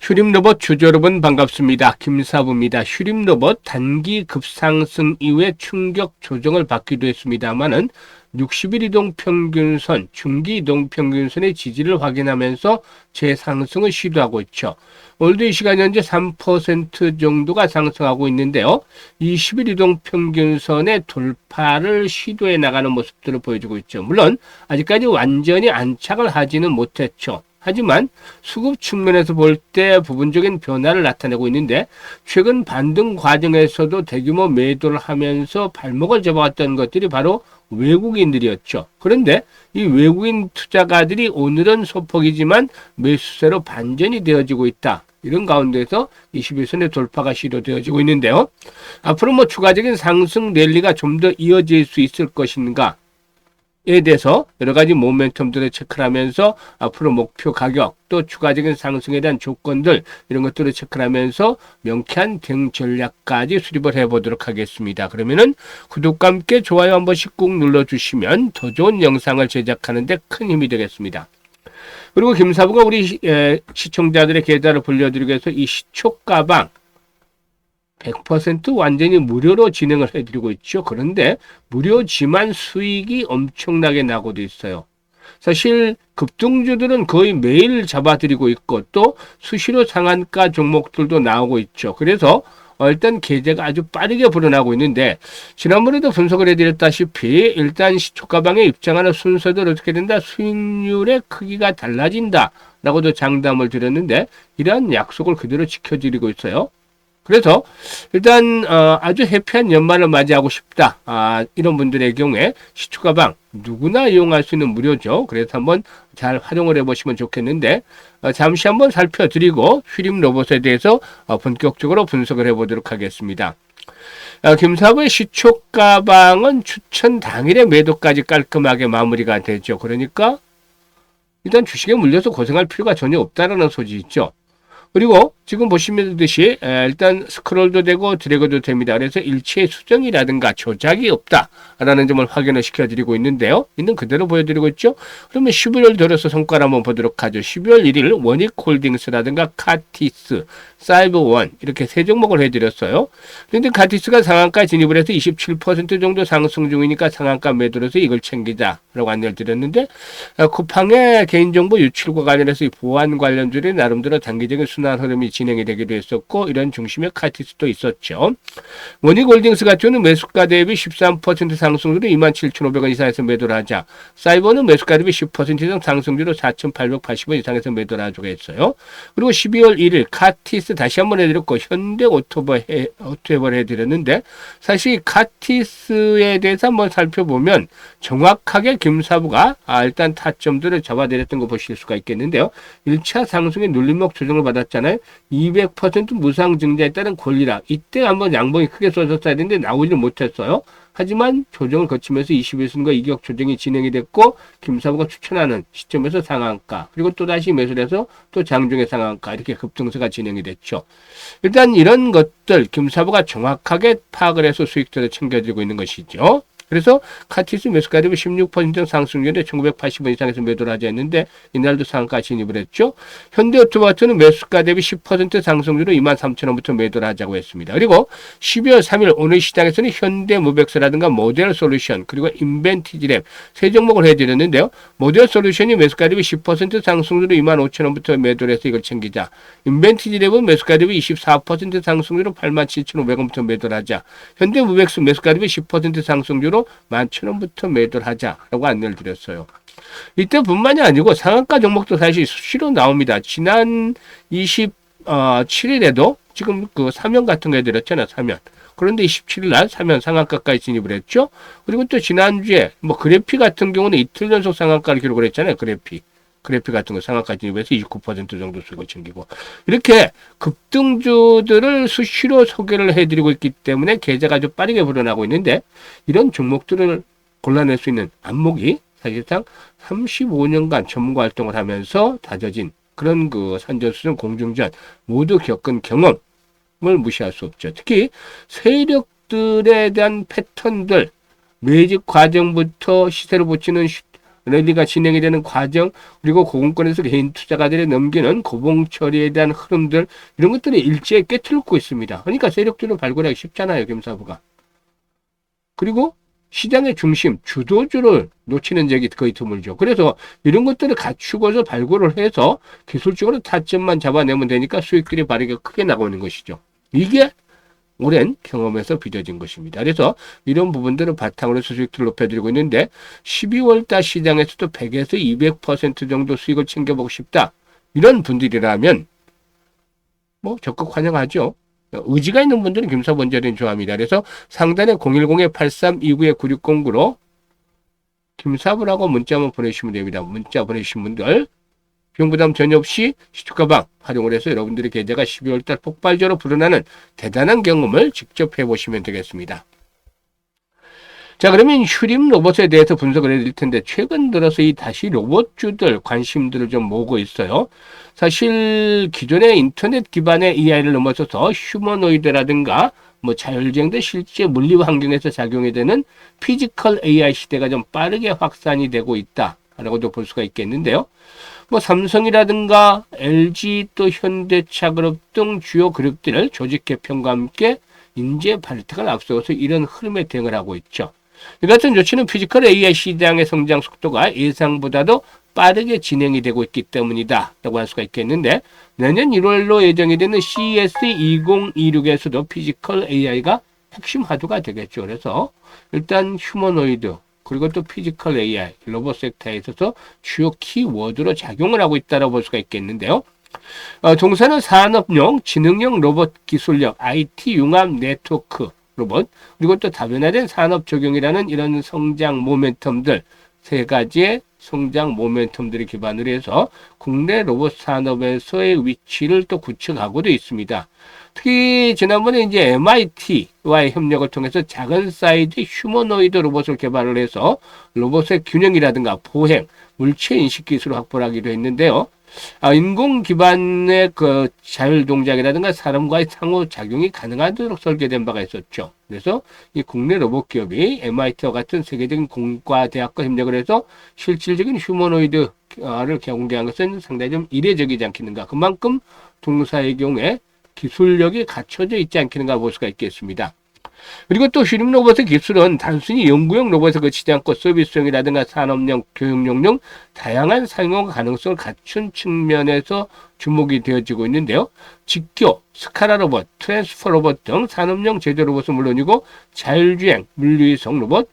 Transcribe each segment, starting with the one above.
휴림로봇 주주 여러분 반갑습니다. 김사부입니다. 휴림로봇 단기 급상승 이후에 충격 조정을 받기도 했습니다만은 60일 이동평균선, 중기 이동평균선의 지지를 확인하면서 재상승을 시도하고 있죠. 오늘도 이 시간 현재 3% 정도가 상승하고 있는데요. 20일 이동평균선의 돌파를 시도해 나가는 모습들을 보여주고 있죠. 물론 아직까지 완전히 안착을 하지는 못했죠. 하지만 수급 측면에서 볼 때 부분적인 변화를 나타내고 있는데 최근 반등 과정에서도 대규모 매도를 하면서 발목을 잡아왔던 것들이 바로 외국인들이었죠. 그런데 이 외국인 투자가들이 오늘은 소폭이지만 매수세로 반전이 되어지고 있다. 이런 가운데서 21선의 돌파가 시도되어지고 있는데요. 앞으로 추가적인 상승 랠리가 좀 더 이어질 수 있을 것인가? 에 대해서 여러 가지 모멘텀들을 체크를 하면서 앞으로 목표 가격 또 추가적인 상승에 대한 조건들 이런 것들을 체크를 하면서 명쾌한 대응 전략까지 수립을 해보도록 하겠습니다. 그러면은 구독과 함께 좋아요 한 번씩 꾹 눌러주시면 더 좋은 영상을 제작하는 데 큰 힘이 되겠습니다. 그리고 김사부가 우리 시청자들의 계좌를 불려드리기 위해서 이 시초가방 100% 완전히 무료로 진행을 해드리고 있죠. 그런데 무료지만 수익이 엄청나게 나고도 있어요. 사실 급등주들은 거의 매일 잡아드리고 있고 또 수시로 상한가 종목들도 나오고 있죠. 그래서 일단 계좌가 아주 빠르게 불어나고 있는데 지난번에도 분석을 해드렸다시피 일단 시초가방에 입장하는 순서들 어떻게 된다? 수익률의 크기가 달라진다 라고도 장담을 드렸는데 이러한 약속을 그대로 지켜드리고 있어요. 그래서 일단 아주 해피한 연말을 맞이하고 싶다. 이런 분들의 경우에 시초가방 누구나 이용할 수 있는 무료죠. 그래서 한번 잘 활용을 해보시면 좋겠는데 잠시 한번 살펴드리고 휴림로봇에 대해서 본격적으로 분석을 해보도록 하겠습니다. 김사부의 시초가방은 추천 당일의 매도까지 깔끔하게 마무리가 되죠. 그러니까 일단 주식에 물려서 고생할 필요가 전혀 없다라는 소지 있죠. 그리고 지금 보시면 듯이 일단 스크롤도 되고 드래그도 됩니다. 그래서 일체의 수정이라든가 조작이 없다라는 점을 확인을 시켜드리고 있는데요. 있는 그대로 보여드리고 있죠. 그러면 12월 들어서 성과를 한번 보도록 하죠. 12월 1일 원익홀딩스라든가 카티스, 사이버원 이렇게 세 종목을 해드렸어요. 그런데 카티스가 상한가 진입을 해서 27% 정도 상승 중이니까 상한가 매도를 해서 이걸 챙기자라고 안내를 드렸는데 쿠팡의 개인정보 유출과 관련해서 이 보안 관련주들이 나름대로 단기적인 순환 흐름이 진행이 되기도 했었고 이런 중심의 카티스도 있었죠. 원익홀딩스 같은 경우는 매수가 대비 13% 상승률로 27,500원 이상에서 매도를 하자. 사이버는 매수가 대비 10% 이상 상승률로 4,880원 이상에서 매도를 하자고 했어요. 그리고 12월 1일 카티스 다시 한번 해드렸고 현대오토벌 해드렸는데 사실 카티스에 대해서 한번 살펴보면 정확하게 김사부가 일단 타점들을 잡아내렸던 거 보실 수가 있겠는데요. 1차 상승의 눌림목 조정을 받았잖아요. 200% 무상증자에 따른 권리락. 이때 한번 양봉이 크게 쏟았어야 되는데 나오지는 못했어요. 하지만 조정을 거치면서 21순간 이격 조정이 진행이 됐고 김사부가 추천하는 시점에서 상한가 그리고 또다시 매수를 해서 또 장중에 상한가 이렇게 급등세가 진행이 됐죠. 일단 이런 것들 김사부가 정확하게 파악을 해서 수익들을 챙겨드리고 있는 것이죠. 그래서 카티스 매수가 대비 16% 상승률에 1980원 이상에서 매도를 하자 했는데 이날도 상한가 진입을 했죠. 현대오토마트는 매수가 대비 10% 상승률로 23,000원부터 매도를 하자고 했습니다. 그리고 12월 3일 오늘 시장에서는 현대무백스라든가 모델솔루션 그리고 인벤티지랩 세 종목을 해드렸는데요. 모델솔루션이 매수가 대비 10% 상승률로 25,000원부터 매도를 해서 이걸 챙기자. 인벤티지랩은 매수가 대비 24% 상승률로 87,500원부터 매도를 하자. 현대무백스 매수가 대비 10% 상승률로 11,000원부터 매도를 하자라고 안내를 드렸어요. 이때뿐만이 아니고 상한가 종목도 사실 수시로 나옵니다. 지난 27일에도 지금 그 사면 같은 거 해드렸잖아요. 사면. 그런데 27일 날 사면 상한가까지 진입을 했죠. 그리고 또 지난주에 그래피 같은 경우는 이틀 연속 상한가를 기록을 했잖아요. 그래피 같은 거 상한가 진입해서 29% 정도 수익을 챙기고 이렇게 급등주들을 수시로 소개를 해드리고 있기 때문에 계좌가 아주 빠르게 불어나고 있는데 이런 종목들을 골라낼 수 있는 안목이 사실상 35년간 전문가 활동을 하면서 다져진 그런 산전수전 공중전 모두 겪은 경험을 무시할 수 없죠. 특히 세력들에 대한 패턴들 매집 과정부터 시세를 붙이는 랠리가 진행이 되는 과정, 그리고 고공권에서 개인 투자가들이 넘기는 고봉 처리에 대한 흐름들, 이런 것들이 일제히 깨트놓고 있습니다. 그러니까 세력들을 발굴하기 쉽잖아요, 김사부가. 그리고 시장의 중심, 주도주를 놓치는 적이 거의 드물죠. 그래서 이런 것들을 갖추고서 발굴을 해서 기술적으로 타점만 잡아내면 되니까 수익들이 발휘가 크게 나오는 것이죠. 이게 오랜 경험에서 빚어진 것입니다. 그래서 이런 부분들을 바탕으로 수익들을 높여드리고 있는데 12월달 시장에서도 100에서 200% 정도 수익을 챙겨보고 싶다. 이런 분들이라면 뭐 적극 환영하죠. 의지가 있는 분들은 김사원자리는 좋아합니다. 그래서 상단에 010-8329-9609로 김사부라고 문자 한번 보내주시면 됩니다. 문자 보내주신 분들 비용부담 전혀 없이 시초가방 활용을 해서 여러분들의 계좌가 12월달 폭발적으로 불어나는 대단한 경험을 직접 해보시면 되겠습니다. 자, 그러면 휴림 로봇에 대해서 분석을 해드릴 텐데 최근 들어서 이 다시 로봇주들 관심들을 좀 모으고 있어요. 사실 기존의 인터넷 기반의 AI를 넘어서서 휴머노이드라든가 뭐 자율주행도 실제 물리 환경에서 작용이 되는 피지컬 AI 시대가 좀 빠르게 확산이 되고 있다라고도 볼 수가 있겠는데요. 뭐 삼성이라든가 LG 또 현대차 그룹 등 주요 그룹들을 조직 개편과 함께 인재 발탁을 앞세워서 이런 흐름에 대응을 하고 있죠. 이 같은 조치는 피지컬 AI 시장의 성장 속도가 예상보다도 빠르게 진행이 되고 있기 때문이다 라고 할 수가 있겠는데 내년 1월로 예정이 되는 CES 2026에서도 피지컬 AI가 핵심 화두가 되겠죠. 그래서 일단 휴머노이드 그리고 또 피지컬 AI, 로봇 섹터에 있어서 주요 키워드로 작용을 하고 있다고 볼 수가 있겠는데요. 동사는 산업용, 지능형 로봇 기술력, IT 융합 네트워크 로봇, 그리고 또 다변화된 산업 적용이라는 이런 성장 모멘텀들, 세 가지의 성장 모멘텀들을 기반으로 해서 국내 로봇 산업에서의 위치를 또 구축하고도 있습니다. 특히 지난번에 이제 MIT와의 협력을 통해서 작은 사이즈 휴머노이드 로봇을 개발을 해서 로봇의 균형이라든가 보행, 물체 인식 기술을 확보하기도 했는데요. 인공 기반의 그 자율 동작이라든가 사람과의 상호작용이 가능하도록 설계된 바가 있었죠. 그래서 이 국내 로봇 기업이 MIT와 같은 세계적인 공과 대학과 협력을 해서 실질적인 휴머노이드를 공개한 것은 상당히 좀 이례적이지 않겠는가. 그만큼 동사의 경우에 기술력이 갖춰져 있지 않겠는가 볼 수가 있겠습니다. 그리고 또 휴림 로봇의 기술은 단순히 연구용 로봇에 그치지 않고 서비스용이라든가 산업용, 교육용용 다양한 사용 가능성을 갖춘 측면에서 주목이 되어지고 있는데요. 직교, 스카라 로봇, 트랜스퍼 로봇 등 산업용 제조 로봇은 물론이고 자율주행, 물리위성 로봇,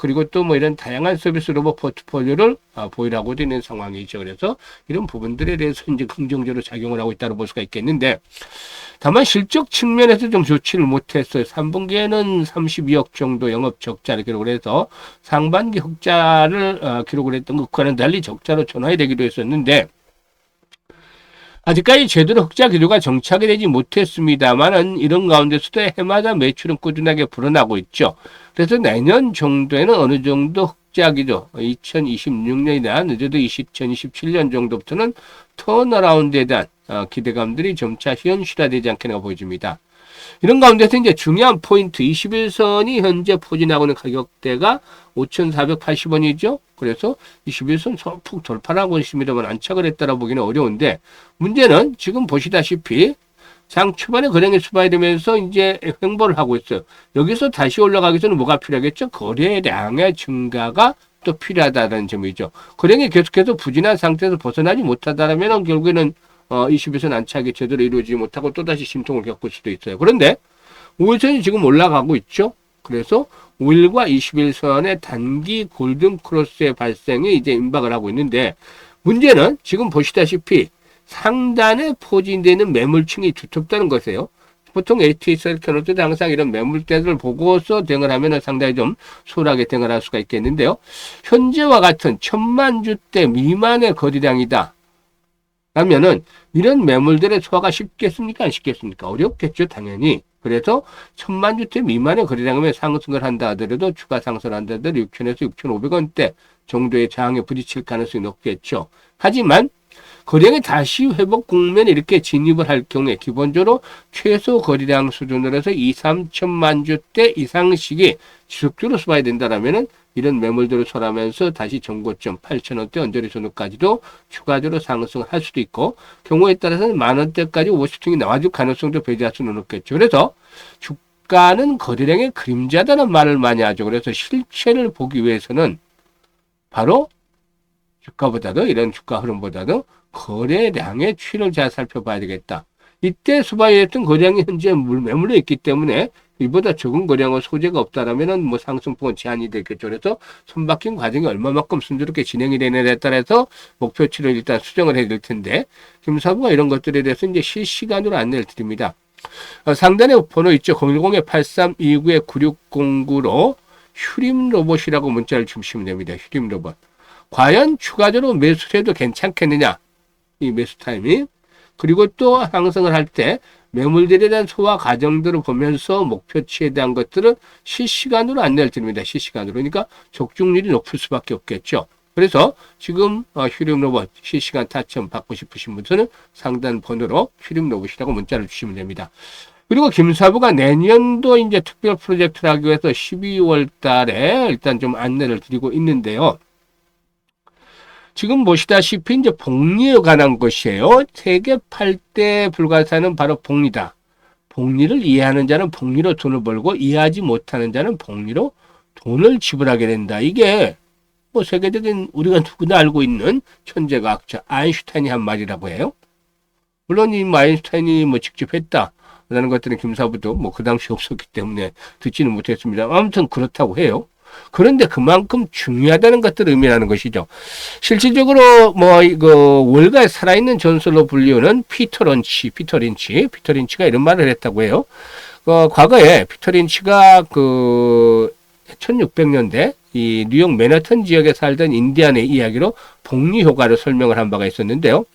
그리고 또 뭐 이런 다양한 서비스 로봇 포트폴리오를 보유하고 있는 상황이죠. 그래서 이런 부분들에 대해서 이제 긍정적으로 작용을 하고 있다고 볼 수가 있겠는데, 다만 실적 측면에서 좀 좋지를 못했어요. 3분기에는 32억 정도 영업 적자를 기록을 해서 상반기 흑자를 기록을 했던 것과는 달리 적자로 전환이 되기도 했었는데, 아직까지 제대로 흑자 기조가 정착이 되지 못했습니다만은 이런 가운데서도 해마다 매출은 꾸준하게 불어나고 있죠. 그래서 내년 정도에는 어느 정도 흑자 기조, 2026년이나 늦어도 2027년 정도부터는 턴어라운드에 대한 기대감들이 점차 현실화되지 않겠나 보여집니다. 이런 가운데서 이제 중요한 포인트 21선이 현재 포진하고 있는 가격대가 5,480원이죠. 그래서 21선 푹 돌파하고 있습니다만 안착을 했다라 보기는 어려운데 문제는 지금 보시다시피 장 초반에 거래량이 수반되면서 이제 횡보를 하고 있어요. 여기서 다시 올라가기 위해서는 뭐가 필요하겠죠? 거래량의 증가가 또 필요하다는 점이죠. 거래량이 계속해서 부진한 상태에서 벗어나지 못하다면 결국에는 21선 안착이 제대로 이루어지지 못하고 또다시 심통을 겪을 수도 있어요. 그런데 5일선이 지금 올라가고 있죠. 그래서 5일과 21선의 단기 골든 크로스의 발생이 이제 임박을 하고 있는데 문제는 지금 보시다시피 상단에 포진되는 매물층이 두텁다는 것이에요. 보통 HTS를 켜놓을 때 항상 이런 매물대를 보고서 대응을 하면 상당히 좀 수월하게 대응을 할 수가 있겠는데요. 현재와 같은 1,000만 주대 미만의 거래량이다. 라면은 이런 매물들의 소화가 쉽겠습니까? 안 쉽겠습니까? 어렵겠죠, 당연히. 그래서 1,000만 주대 미만의 거래량이면 상승을 한다 하더라도 추가 상승을 한다 하더라도 6,000에서 6,500원대 정도의 저항에 부딪힐 가능성이 높겠죠. 하지만 거래량이 다시 회복 국면에 이렇게 진입을 할 경우에 기본적으로 최소 거래량 수준으로 해서 2, 3천만 주대 이상씩이 지속적으로 수반이 된다라면은 이런 매물들을 설하면서 다시 전고점 8,000원대 언저리 손으로까지도 추가적으로 상승할 수도 있고, 경우에 따라서는 10,000원대까지 오버슈팅이 나와줄 가능성도 배제할 수는 없겠죠. 그래서 주가는 거래량의 그림자다는 말을 많이 하죠. 그래서 실체를 보기 위해서는 바로 주가보다도, 이런 주가 흐름보다도 거래량의 추이를 잘 살펴봐야 되겠다. 이때 수바이했던 거래량이 현재 매물로 있기 때문에 이보다 적은 거래량은 소재가 없다라면은 뭐 상승폭은 제한이 되겠죠. 그래서 손바뀐 과정이 얼마만큼 순조롭게 진행이 되느냐에 따라서 목표치를 일단 수정을 해야 될 텐데, 김사부가 이런 것들에 대해서 이제 실시간으로 안내를 드립니다. 상단에 번호 있죠. 010-8329-9609로 휴림 로봇이라고 문자를 주시면 됩니다. 휴림 로봇. 과연 추가적으로 매수를 해도 괜찮겠느냐, 이 매수 타이밍. 그리고 또 상승을 할 때 매물들에 대한 소화 과정들을 보면서 목표치에 대한 것들은 실시간으로 안내를 드립니다. 실시간으로. 그러니까 적중률이 높을 수밖에 없겠죠. 그래서 지금 휴림 로봇 실시간 타점 받고 싶으신 분들은 상단 번호로 휴림 로봇이라고 문자를 주시면 됩니다. 그리고 김사부가 내년도 이제 특별 프로젝트를 하기 위해서 12월 달에 일단 좀 안내를 드리고 있는데요. 지금 보시다시피 이제 복리에 관한 것이에요. 세계 8대 불가사는 바로 복리다. 복리를 이해하는 자는 복리로 돈을 벌고, 이해하지 못하는 자는 복리로 돈을 지불하게 된다. 이게 뭐 세계적인 우리가 누구나 알고 있는 천재과학자 아인슈타인이 한 말이라고 해요. 물론 이 아인슈타인이 뭐 직접 했다라는 것들은 김사부도 뭐 그 당시 없었기 때문에 듣지는 못했습니다. 아무튼 그렇다고 해요. 그런데 그만큼 중요하다는 것들을 의미하는 것이죠. 실질적으로 뭐 이거 월가에 살아있는 전설로 불리우는 피터 린치가 이런 말을 했다고 해요. 과거에 피터 린치가 1600년대 이 뉴욕 맨하튼 지역에 살던 인디안의 이야기로 복리 효과를 설명을 한 바가 있었는데요.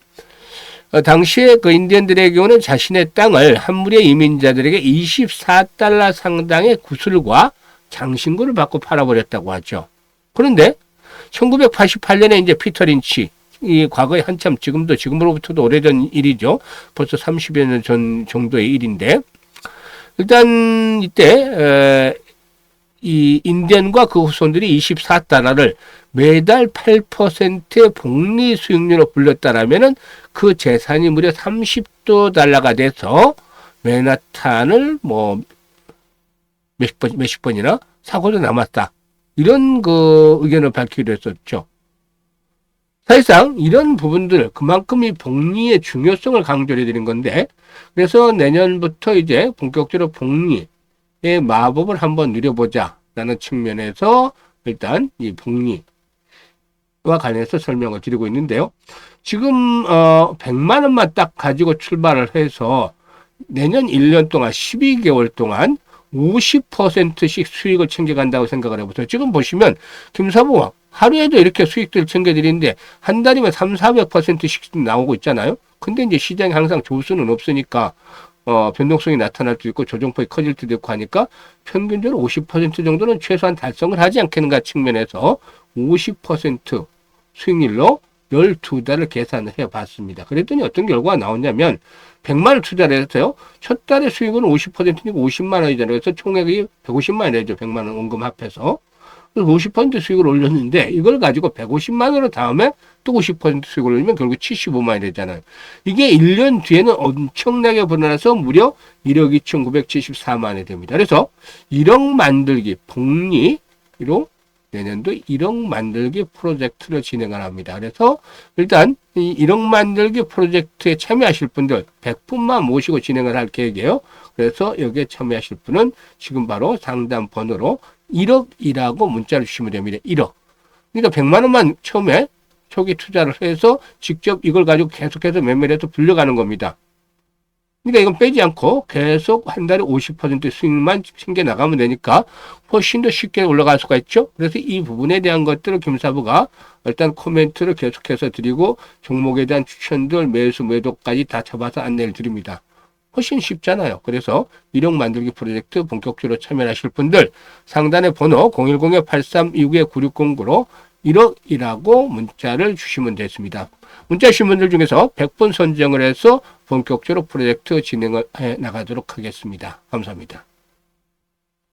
당시에 그 인디언들의 경우는 자신의 땅을 한 무리의 이민자들에게 24달러 상당의 구슬과 장신구를 받고 팔아버렸다고 하죠. 그런데 1988년에 이제 피터 린치, 이 과거에 한참 지금으로부터도 오래전 일이죠. 벌써 30여 년 전 정도의 일인데, 일단 이때 이 인디언과 그 후손들이 24달러를 매달 8%의 복리 수익률로 불렸다라면은 그 재산이 무려 30달러가 돼서 맨하탄을 뭐 몇십 번이나 사고도 남았다. 이런 의견을 밝히기도 했었죠. 사실상 이런 부분들, 그만큼 이 복리의 중요성을 강조해 드린 건데, 그래서 내년부터 이제 본격적으로 복리의 마법을 한번 누려보자 라는 측면에서 일단 이 복리와 관해서 설명을 드리고 있는데요. 지금 100만 원만 딱 가지고 출발을 해서 내년 1년 동안 12개월 동안 50%씩 수익을 챙겨간다고 생각을 해보세요. 지금 보시면 김사부가 하루에도 이렇게 수익들을 챙겨드리는데 한 달이면 300~400%씩 나오고 있잖아요. 근데 이제 시장이 항상 좋을 수는 없으니까 변동성이 나타날 수도 있고 조정폭이 커질 수도 있고 하니까 평균적으로 50% 정도는 최소한 달성을 하지 않겠는가 측면에서 50% 수익률로 12달을 계산을 해봤습니다. 그랬더니 어떤 결과가 나오냐면 100만 원 투자를 했어요. 첫 달의 수익은 50%니까 50만 원이잖아요. 그래서 총액이 150만 원이 되죠. 100만 원 원금 합해서. 그래서 50% 수익을 올렸는데 이걸 가지고 150만 원으로 다음에 또 50% 수익을 올리면 결국 75만 원이 되잖아요. 이게 1년 뒤에는 엄청나게 불어나서 무려 1억 2,974만 원이 됩니다. 그래서 1억 만들기 복리로 내년도 1억 만들기 프로젝트를 진행을 합니다. 그래서 일단 이 1억 만들기 프로젝트에 참여하실 분들 100분만 모시고 진행을 할 계획이에요. 그래서 여기에 참여하실 분은 지금 바로 상담 번호로 1억이라고 문자를 주시면 됩니다. 1억. 그러니까 100만 원만 처음에 초기 투자를 해서 직접 이걸 가지고 계속해서 매매를 해서 불려가는 겁니다. 그러니까 이건 빼지 않고 계속 한 달에 50% 수익만 챙겨 나가면 되니까 훨씬 더 쉽게 올라갈 수가 있죠. 그래서 이 부분에 대한 것들을 김사부가 일단 코멘트를 계속해서 드리고 종목에 대한 추천들, 매수, 매도까지 다 잡아서 안내를 드립니다. 훨씬 쉽잖아요. 그래서 1억 만들기 프로젝트 본격적으로 참여하실 분들 상단의 번호 010-8329-9609로 1억이라고 문자를 주시면 되겠습니다. 문자 주신 분들 중에서 100분 선정을 해서 본격적으로 프로젝트 진행을 해 나가도록 하겠습니다. 감사합니다.